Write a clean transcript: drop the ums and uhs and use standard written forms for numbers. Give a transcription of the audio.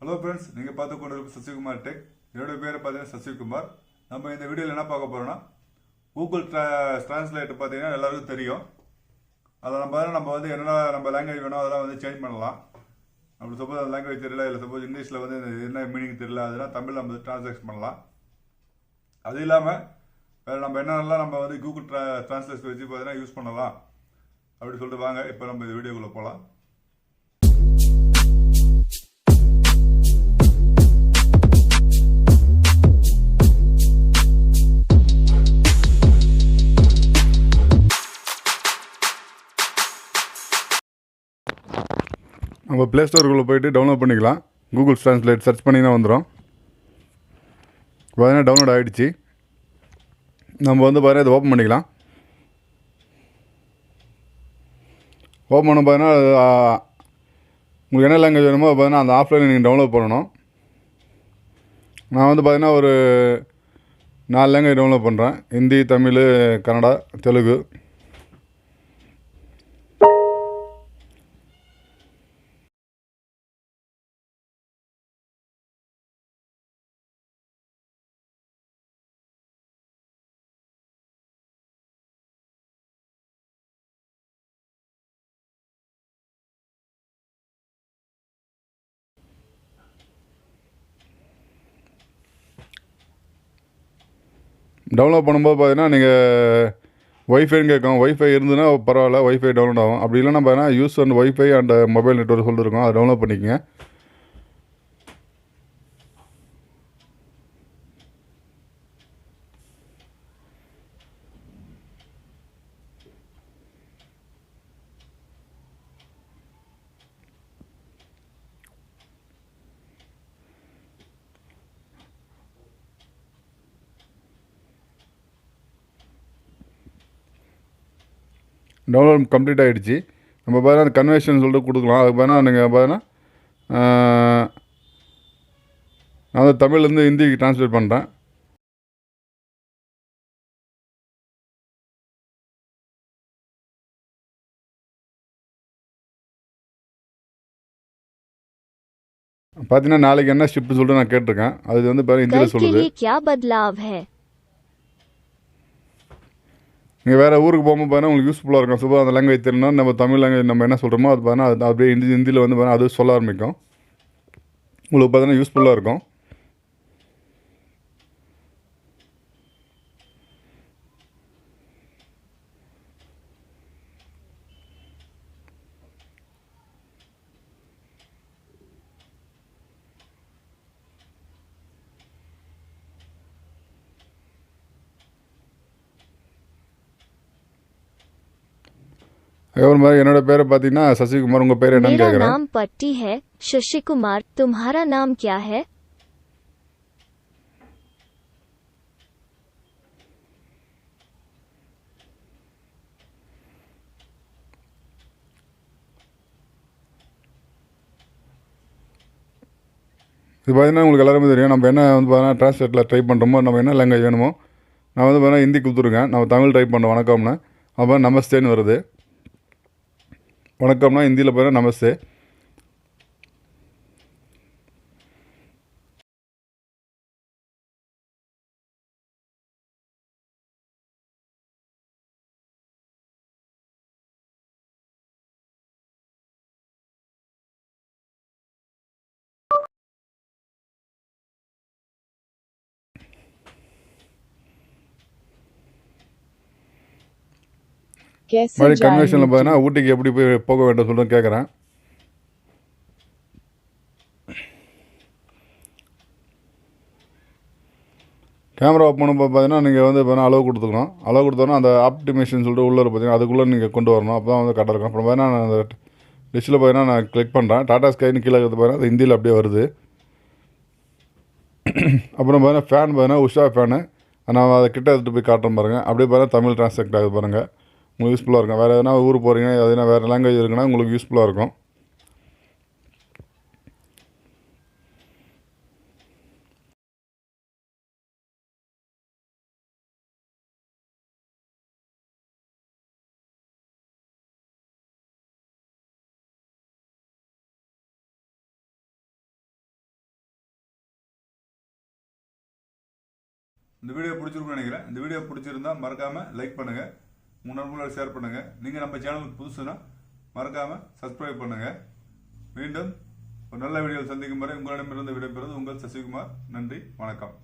Hello friends, நீங்க பார்த்து கொண்டிருக்கும் சசிகுமார் டெக். என்னோட பேர் பார்த்தீங்கன்னா சசிகுமார். நம்ம இந்த வீடியோவில் என்ன பார்க்க போறோம்னா கூகுள் டிரான்ஸ்லேட்டர் பார்த்தீங்கன்னா எல்லாருக்கும் தெரியும். அதை நம்ம வந்து என்ன நம்ம லாங்குவேஜ் வேணும் அதெல்லாம் வந்து சேஞ்ச் பண்ணலாம். அப்படி சப்போஸ் அந்த லாங்குவேஜ் தெரியல இல்லை சப்போஸ் இங்கிலீஷில் வந்து என்ன மீனிங் தெரியல அதெல்லாம் தமிழ் நம்ம டிரான்ஸ்லேட் பண்ணலாம். அது இல்லாமல் வேறு நம்ம என்னென்னலாம் நம்ம வந்து கூகுள் டிரான்ஸ்லேஷன் வச்சு பார்த்தீங்கன்னா யூஸ் பண்ணலாம் அப்படி சொல்லிட்டு வாங்க இப்போ நம்ம இந்த வீடியோக்குள்ளே போகலாம். நம்ம ப்ளே ஸ்டோருக்குள்ளே போய்ட்டு டவுன்லோட் பண்ணிக்கலாம். கூகுள் டிரான்ஸ்லேட் சர்ச் பண்ணிங்கன்னா வந்துடும். பார்த்தீங்கன்னா டவுன்லோட் ஆகிடுச்சு. நம்ம வந்து பார்த்தீங்கன்னா இதை ஓப்பன் பண்ணிக்கலாம். ஓப்பன் பண்ண பார்த்தீங்கன்னா உங்களுக்கு என்ன லாங்குவேஜ் வேணுமோ பார்த்தீங்கன்னா அந்த ஆஃப்லைனில் நீங்கள் டவுன்லோட் பண்ணணும். நான் வந்து பார்த்தீங்கன்னா ஒரு 4 லாங்குவேஜ் டவுன்லோட் பண்ணுறேன். ஹிந்தி, தமிழ், கன்னடா, தெலுங்கு. டவுன்லோட் பண்ணும்போது பார்த்தீங்கன்னா நீங்கள் ஒய்ஃபைன்னு கேட்கும். ஒய்ஃபை இருந்துன்னா பரவாயில்ல, ஒய்ஃபை டவுன்லோட் ஆகும். அப்படி இல்லைன்னா பார்த்தீங்கன்னா use and wifi and mobile network சொல்லிருக்கோம், அதை டவுன்லோட் பண்ணிக்கங்க. டவுன்லோட் கம்ப்ளீட் ஆகிடுச்சு. நம்ம பார்த்தீங்கன்னா அந்த கன்வர்ஷன் சொல்லிட்டு கொடுக்கலாம். அதுக்கு பார்த்தீங்கன்னா நீங்கள் பார்த்தீங்கன்னா நான் வந்து தமிழ்லேருந்து ஹிந்திக்கு ட்ரான்ஸ்லேட் பண்ணுறேன். பார்த்தீங்கன்னா நாளைக்கு என்ன ஷிஃப்ட் சொல்லிட்டு நான் கேட்டிருக்கேன். அது வந்து பாருங்க ஹிந்தியில் சொல்லுது. நீங்கள் வேறு ஊருக்கு போகும்போது பார்த்தீங்கன்னா உங்களுக்கு யூஸ்ஃபுல்லாக இருக்கும். சப்போஸ் அந்த லாங்குவேஜ் தெரியணும், நம்ம தமிழ் லாங்குவேஜ் நம்ம என்ன சொல்கிறோமோ அது பார்த்தீங்கன்னா அது அப்படியே ஹிந்தியில் வந்து பார்த்தீங்கன்னா அது சொல்ல ஆரம்பிக்கும். உங்களுக்கு பார்த்தீங்கன்னா யூஸ்ஃபுல்லாக இருக்கும். என்னோட பேரை பார்த்தீங்கன்னா சசிகுமார். உங்கள் பேர் என்னன்னு கேட்குறேன். मेरा नाम पट्टी है शशिकुमार, तुम्हारा नाम क्या है? இது பார்த்தீங்கன்னா உங்களுக்கு எல்லாருமே தெரியும். நம்ம என்ன வந்து பார்த்தீங்கன்னா டிரான்ஸ்லேட்டில் ட்ரை பண்ணுறோமோ நம்ம என்ன லாங்குவேஜ் வேணுமோ நான் வந்து பார்த்தீங்கன்னா ஹிந்தி கொடுத்துருக்கேன். நம்ம தமிழ் ட்ரை பண்ணுறோம் வணக்கம்னு. அப்போ நமஸ்தேன்னு வருது. வணக்கம்னா ஹிந்தியில் பார்த்தீங்கன்னா நமஸ்தே. மாதிரி கன்வென்ஷனில் பார்த்தீங்கன்னா ஊட்டிக்கு எப்படி போய் போக வேண்டும் சொல்லிட்டு கேட்குறேன். கேமரா ஆஃப் பண்ணும்போது பார்த்தீங்கன்னா நீங்கள் வந்து பார்த்தீங்கன்னா அளவு கொடுத்துக்கணும். அளவு கொடுத்தோன்னா அந்த ஆப்டிமேஷன் சொல்லிட்டு உள்ளே பார்த்தீங்கன்னா அதுக்குள்ளே நீங்கள் கொண்டு வரணும். அப்போ தான் வந்து கரெக்டாக இருக்கும். அப்புறம் பார்த்தீங்கன்னா நான் அந்த டிஷ்ஷில் பார்த்தீங்கன்னா நான் கிளிக் பண்ணுறேன். டாடா ஸ்கைன்னு கீழே பார்த்தீங்கன்னா அது ஹிந்தியில் அப்படியே வருது. அப்புறம் பார்த்தீங்கன்னா ஃபேன் பார்த்தீங்கன்னா உஷா ஃபேனு. நான் அதை கிட்ட எடுத்துகிட்டு போய் காட்டுறேன் பாருங்கள். அப்படியே பார்த்தீங்கன்னா தமிழ் டிரான்ஸ்லேட் ஆகுது பாருங்கள். உங்களுக்கு யூஸ்ஃபுல்லாக இருக்கும். வேறு எதனா ஊர் போகிறீங்க, எதுனா வேறு லாங்குவேஜ் இருக்குன்னா உங்களுக்கு யூஸ்ஃபுல்லாக இருக்கும். இந்த வீடியோ பிடிச்சிருக்குன்னு நினைக்கிறேன். இந்த வீடியோ பிடிச்சிருந்தா மறக்காம லைக் பண்ணுங்க, உங்க நண்பர்களோட ஷேர் பண்ணுங்க. நீங்க நம்ம சேனலுக்கு புதுசுனா மறக்காம சப்ஸ்கிரைப் பண்ணுங்க. மீண்டும் ஒரு நல்ல வீடியோவில் சந்திக்கும் வரை உங்களிடமிருந்து விடைபெறுவது உங்கள் சசிகுமார். நன்றி, வணக்கம்.